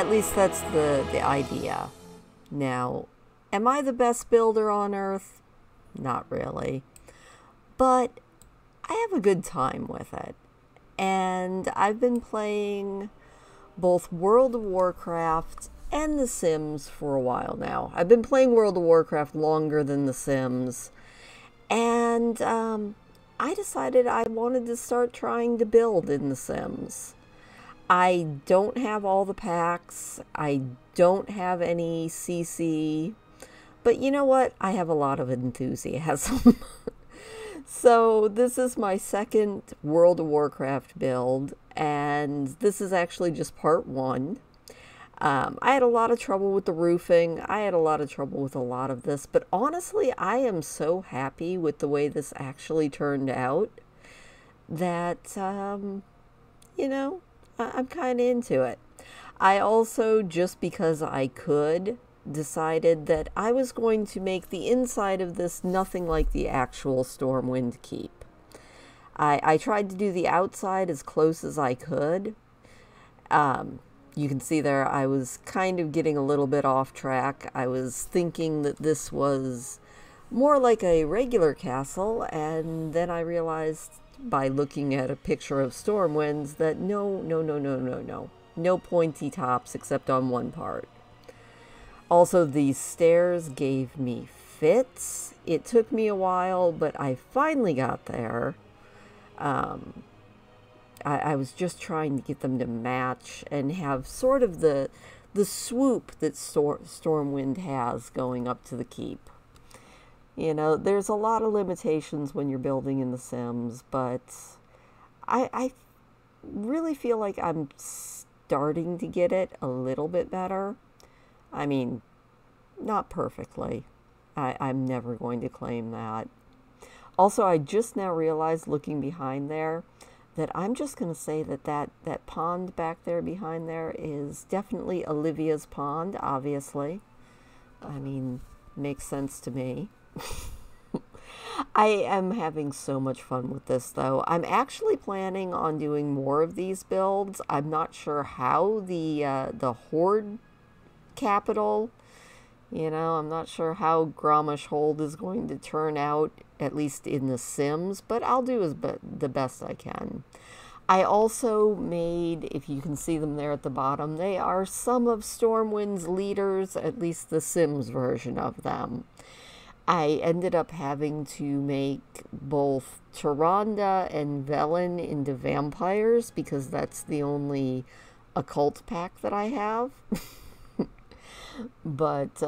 At least that's the idea. Now, am I the best builder on Earth? Not really. But I have a good time with it. And I've been playing both World of Warcraft and The Sims for a while now. I've been playing World of Warcraft longer than The Sims. And I decided I wanted to start trying to build in The Sims. I don't have all the packs. I don't have any CC. But you know what? I have a lot of enthusiasm. So this is my second World of Warcraft build, and this is actually just part one. I had a lot of trouble with the roofing. I had a lot of trouble with a lot of this, but honestly, I am so happy with the way this actually turned out that, you know, I'm kind of into it. I also, just because I could, decided that I was going to make the inside of this nothing like the actual Stormwind Keep. I tried to do the outside as close as I could. You can see there I was kind of getting a little bit off track. I was thinking that this was more like a regular castle, and then I realized by looking at a picture of Stormwinds that no pointy tops except on one part. Also, these stairs gave me fits. It took me a while, but I finally got there. I was just trying to get them to match and have sort of the swoop that Stormwind has going up to the keep. You know, there's a lot of limitations when you're building in The Sims, but I really feel like I'm starting to get it a little bit better. I mean, not perfectly. I'm never going to claim that. Also, I just now realized, looking behind there, that I'm just going to say that pond back there behind there is definitely Olivia's pond, obviously. I mean, makes sense to me. I am having so much fun with this, though. I'm actually planning on doing more of these builds. I'm not sure how the Horde capital, you know, I'm not sure how Grommash Hold is going to turn out, at least in The Sims, but I'll do the best I can. I also made, if you can see them there at the bottom, they are some of Stormwind's leaders, at least The Sims version of them. I ended up having to make both Tyrande and Velen into vampires because that's the only occult pack that I have. But,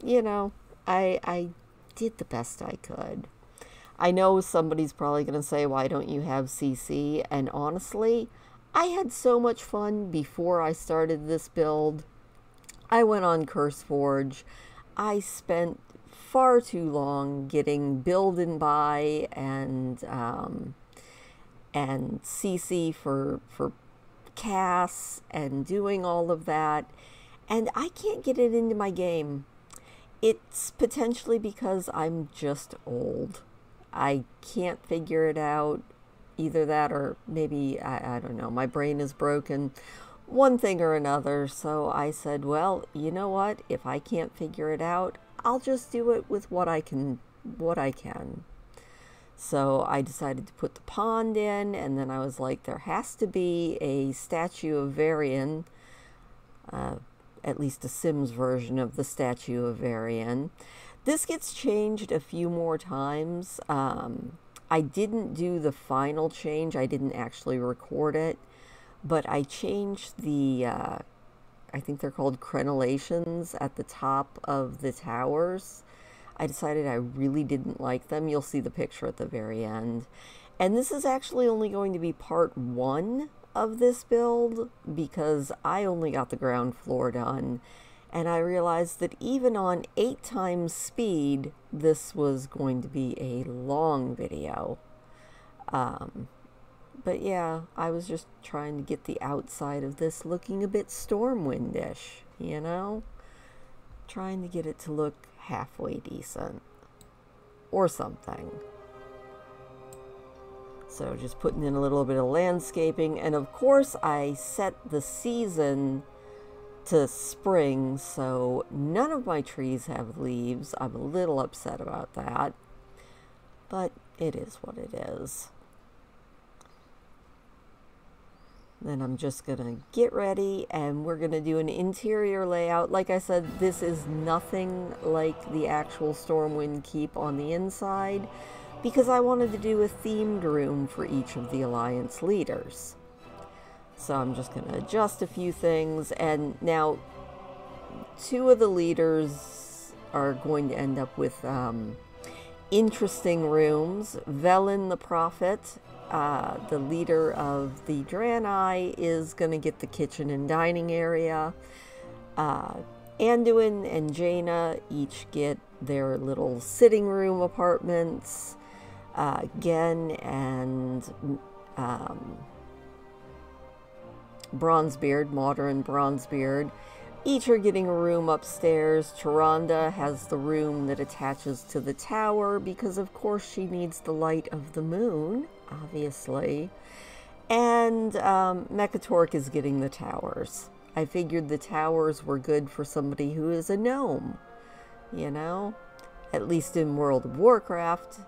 you know, I did the best I could. I know somebody's probably going to say, why don't you have CC? And honestly, I had so much fun before I started this build. I went on CurseForge. I spent far too long getting build and buy and CC for Cass and doing all of that. And I can't get it into my game. It's potentially because I'm just old. I can't figure it out. Either that or maybe, I don't know, my brain is broken. One thing or another. So I said, well, you know what? If I can't figure it out, I'll just do it with what I can. So I decided to put the pond in, and then I was like, there has to be a statue of Varian, at least a Sims version of the statue of Varian. This gets changed a few more times. I didn't do the final change. I didn't actually record it, but I changed the, I think they're called crenellations at the top of the towers. I decided I really didn't like them. You'll see the picture at the very end. And this is actually only going to be part one of this build because I only got the ground floor done, and I realized that even on 8 times speed this was going to be a long video. But yeah, I was just trying to get the outside of this looking a bit Stormwind-ish, you know? Trying to get it to look halfway decent or something. So just putting in a little bit of landscaping. And of course I set the season to spring, so none of my trees have leaves. I'm a little upset about that, but it is what it is. Then I'm just gonna get ready and we're gonna do an interior layout. Like I said, this is nothing like the actual Stormwind Keep on the inside because I wanted to do a themed room for each of the Alliance leaders. So I'm just gonna adjust a few things, and now 2 of the leaders are going to end up with interesting rooms. Velen the Prophet, the leader of the Draenei, is going to get the kitchen and dining area. Anduin and Jaina each get their little sitting room apartments. Gen and Bronzebeard, Modern Bronzebeard, each are getting a room upstairs. Tyrande has the room that attaches to the tower because, of course, she needs the light of the moon, obviously. And Mekatork is getting the towers. I figured the towers were good for somebody who is a gnome, you know? At least in World of Warcraft,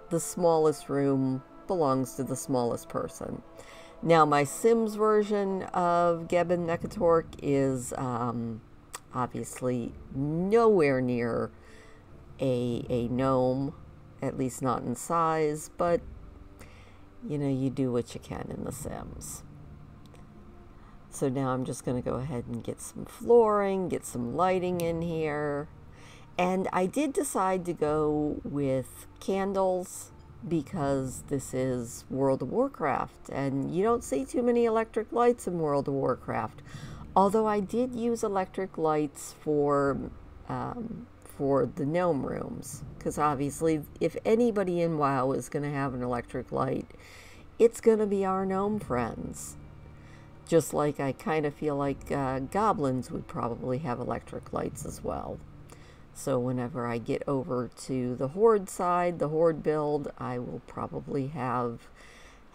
the smallest room belongs to the smallest person. Now, my Sims version of Gebben Mekatork is obviously nowhere near a gnome, at least not in size, but, you know, you do what you can in the Sims. So now I'm just going to go ahead and get some flooring, get some lighting in here. And I did decide to go with candles because this is World of Warcraft, and you don't see too many electric lights in World of Warcraft. Although I did use electric lights for the gnome rooms, because obviously if anybody in WoW is going to have an electric light, it's going to be our gnome friends. Just like I kind of feel like goblins would probably have electric lights as well. So whenever I get over to the Horde side, the Horde build, I will probably have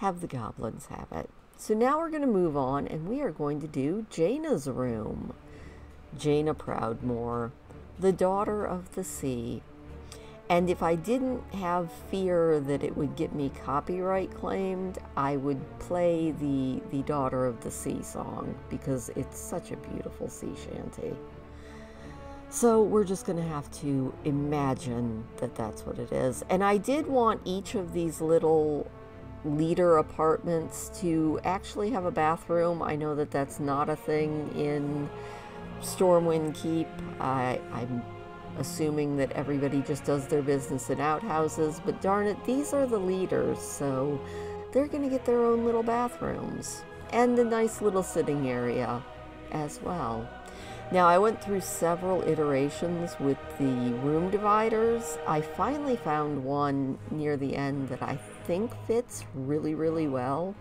the goblins have it. So now we're going to move on, and we are going to do Jaina's room. Jaina Proudmoore, the daughter of the sea. And if I didn't have fear that it would get me copyright claimed, I would play the Daughter of the Sea song, because it's such a beautiful sea shanty. So we're just going to have to imagine that that's what it is. And I did want each of these little leader apartments to actually have a bathroom. I know that that's not a thing in Stormwind Keep. I'm assuming that everybody just does their business in outhouses, but darn it, these are the leaders, so they're going to get their own little bathrooms and a nice little sitting area as well. Now, I went through several iterations with the room dividers. I finally found one near the end that I think fits really, really well.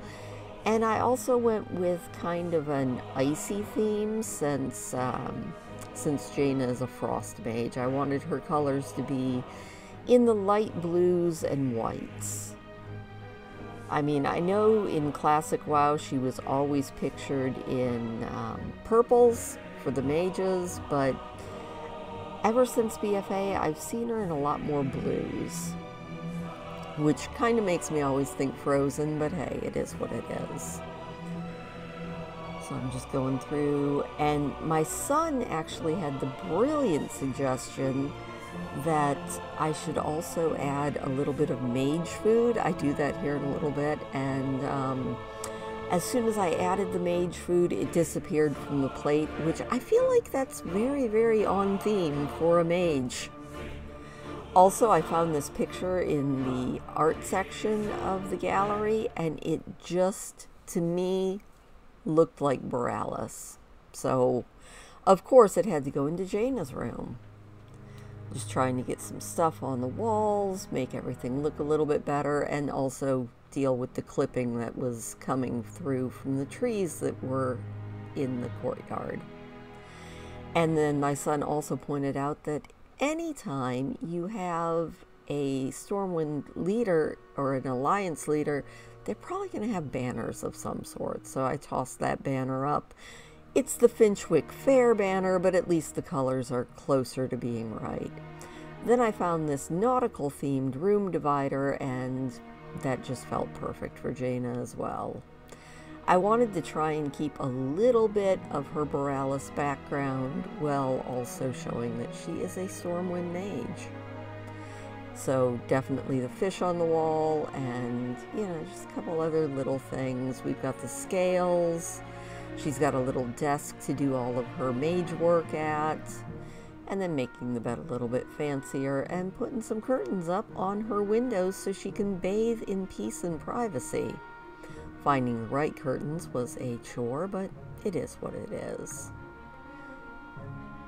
And I also went with kind of an icy theme since Jaina is a frost mage. I wanted her colors to be in the light blues and whites. I mean, I know in classic WoW she was always pictured in purples for the mages, but ever since BFA, I've seen her in a lot more blues, which kind of makes me always think Frozen, but hey, it is what it is. So I'm just going through, and my son actually had the brilliant suggestion that I should also add a little bit of mage food. I do that here in a little bit, and as soon as I added the mage food, it disappeared from the plate, which I feel like that's very, very on theme for a mage. Also, I found this picture in the art section of the gallery, and it just, to me, looked like Borealis. So, of course, it had to go into Jaina's room. Just trying to get some stuff on the walls, make everything look a little bit better, and also deal with the clipping that was coming through from the trees that were in the courtyard. And then my son also pointed out that anytime you have a Stormwind leader or an Alliance leader, they're probably going to have banners of some sort. So I tossed that banner up. It's the Finchwick Fair banner, but at least the colors are closer to being right. Then I found this nautical themed room divider, and that just felt perfect for Jaina as well. I wanted to try and keep a little bit of her Borealis background while also showing that she is a Stormwind mage. So definitely the fish on the wall, and just a couple other little things. We've got the scales. She's got a little desk to do all of her mage work at, and then making the bed a little bit fancier and putting some curtains up on her windows so she can bathe in peace and privacy. Finding the right curtains was a chore, but it is what it is.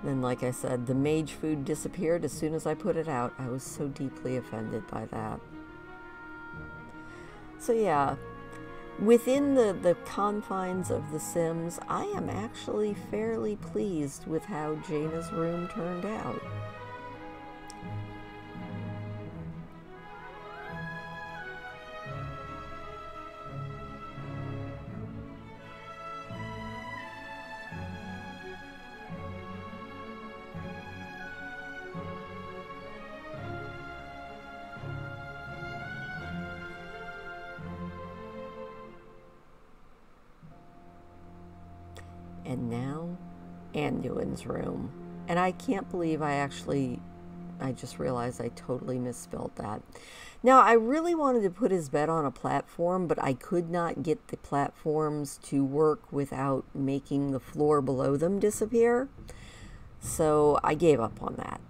Then, like I said, the mage food disappeared as soon as I put it out. I was so deeply offended by that. So yeah, within the confines of The Sims, I am actually fairly pleased with how Jaina's room turned out. And now, Anduin's room. And I can't believe I just realized I totally misspelled that. Now, I really wanted to put his bed on a platform, but I could not get the platforms to work without making the floor below them disappear. So I gave up on that.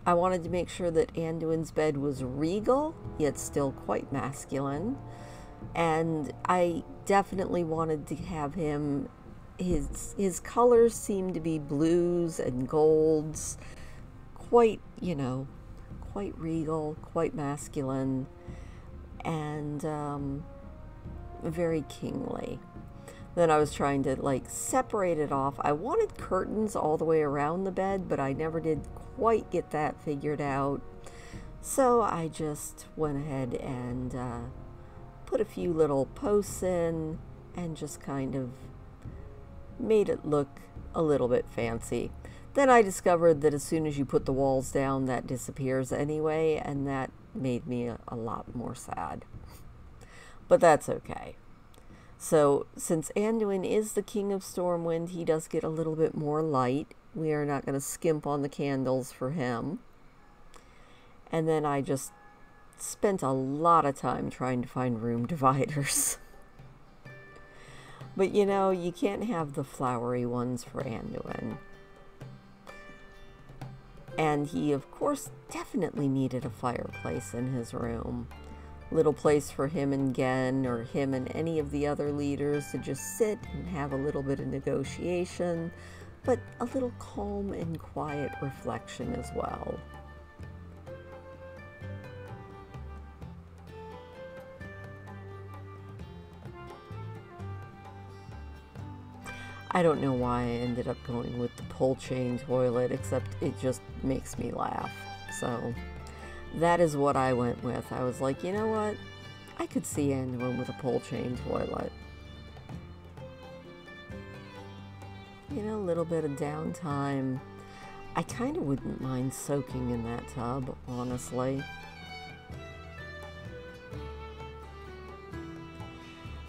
I wanted to make sure that Anduin's bed was regal, yet still quite masculine. And I definitely wanted to have him... His colors seem to be blues and golds, quite regal, quite masculine, and very kingly. Then I was trying to separate it off. I wanted curtains all the way around the bed, but I never did quite get that figured out. So I just went ahead and put a few little posts in and just kind of made it look a little bit fancy. Then I discovered that as soon as you put the walls down, that disappears anyway, and that made me a lot more sad. But that's okay. So, since Anduin is the king of Stormwind, he does get a little bit more light. We are not going to skimp on the candles for him. And then I just spent a lot of time trying to find room dividers. But you can't have the flowery ones for Anduin. And he, of course, definitely needed a fireplace in his room. Little place for him and Gen, or him and any of the other leaders to just sit and have a little bit of negotiation, but a little calm and quiet reflection as well. I don't know why I ended up going with the pull chain toilet, except it just makes me laugh. So that is what I went with. I was like, you know what? I could see Anduin with a pull chain toilet. A little bit of downtime. I kind of wouldn't mind soaking in that tub, honestly.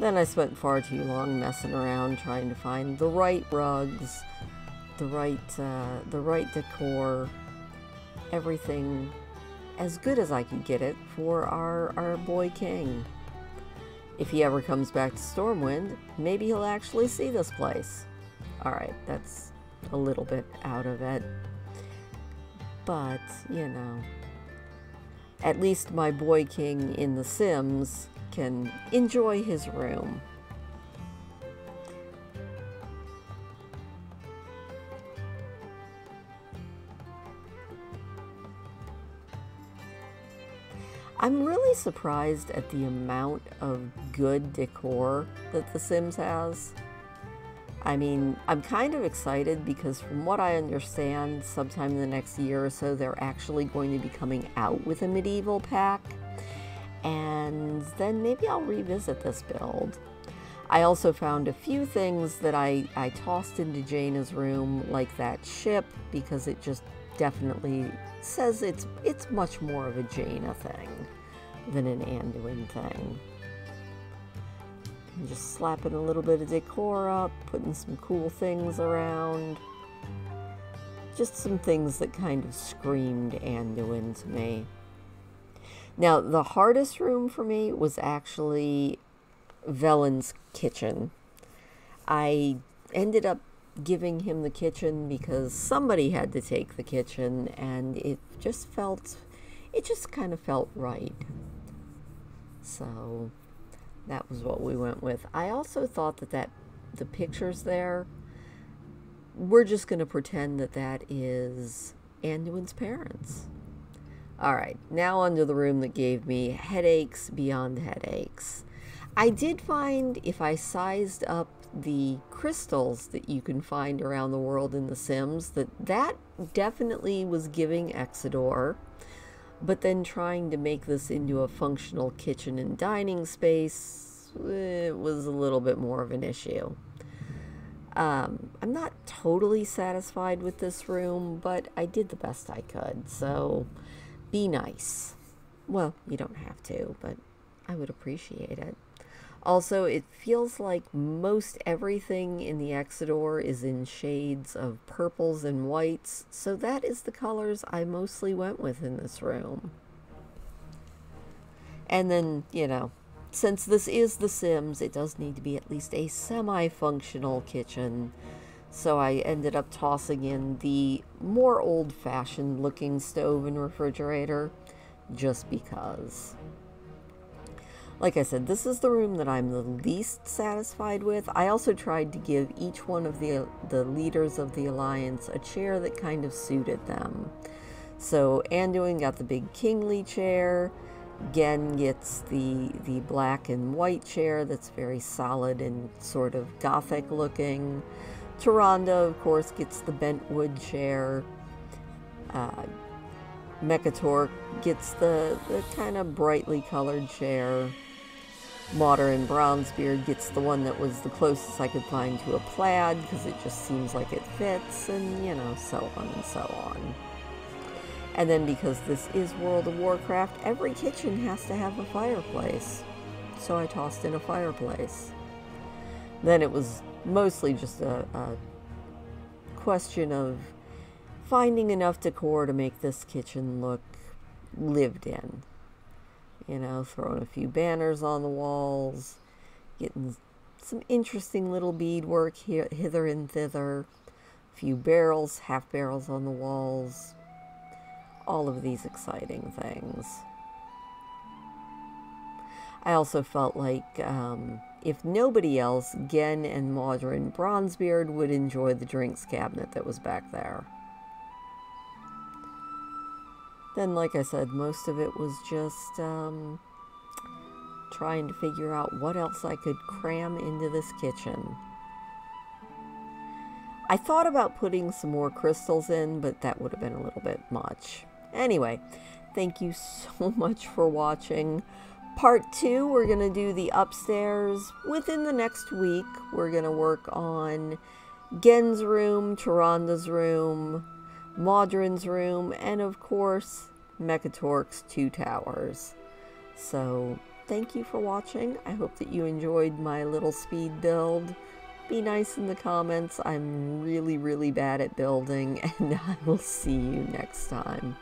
Then I spent far too long messing around trying to find the right rugs, the right decor, everything as good as I could get it for our boy king. If he ever comes back to Stormwind, maybe he'll actually see this place. Alright, that's a little bit out of it. But, at least my boy king in The Sims can enjoy his room. I'm really surprised at the amount of good decor that The Sims has. I mean, I'm kind of excited because from what I understand, sometime in the next year or so, they're actually going to be coming out with a medieval pack. And then maybe I'll revisit this build. I also found a few things that I tossed into Jaina's room, like that ship, because it just definitely says it's much more of a Jaina thing than an Anduin thing. And just slapping a little bit of decor up, putting some cool things around. Just some things that kind of screamed Anduin to me. Now, the hardest room for me was actually Velen's kitchen. I ended up giving him the kitchen because somebody had to take the kitchen, and it just kind of felt right. So that was what we went with. I also thought that the pictures there, we're just going to pretend that is Anduin's parents. All right, now onto the room that gave me headaches beyond headaches. I did find, if I sized up the crystals that you can find around the world in The Sims, that definitely was giving Exodore, but then trying to make this into a functional kitchen and dining space, it was a little bit more of an issue. I'm not totally satisfied with this room, but I did the best I could, so be nice. Well, you don't have to, but I would appreciate it. Also, it feels like most everything in the Exodore is in shades of purples and whites, so that is the colors I mostly went with in this room. And then, since this is The Sims, it does need to be at least a semi-functional kitchen, so I ended up tossing in the more old-fashioned looking stove and refrigerator, just because. Like I said, this is the room that I'm the least satisfied with. I also tried to give each one of the leaders of the Alliance a chair that kind of suited them. So Anduin got the big kingly chair. Gen gets the black and white chair that's very solid and sort of gothic looking. Tyrande, of course, gets the bent wood chair. Mechatork gets the kind of brightly colored chair. Modern Bronzebeard gets the one that was the closest I could find to a plaid, because it just seems like it fits, and so on and so on. And then because this is World of Warcraft, every kitchen has to have a fireplace. So I tossed in a fireplace. Then it was mostly just a question of finding enough decor to make this kitchen look lived in. Throwing a few banners on the walls, getting some interesting little beadwork hither and thither, a few barrels, half barrels on the walls, all of these exciting things. I also felt like if nobody else, Gen and Modern Bronzebeard would enjoy the drinks cabinet that was back there. Then, like I said, most of it was just trying to figure out what else I could cram into this kitchen. I thought about putting some more crystals in, but that would have been a little bit much. Anyway, thank you so much for watching. Part 2, we're going to do the upstairs. Within the next week, we're going to work on Gen's room, Tyrande's room, Modron's room, and of course, Mechatork's 2 towers. So, thank you for watching. I hope that you enjoyed my little speed build. Be nice in the comments. I'm really, really bad at building, and I will see you next time.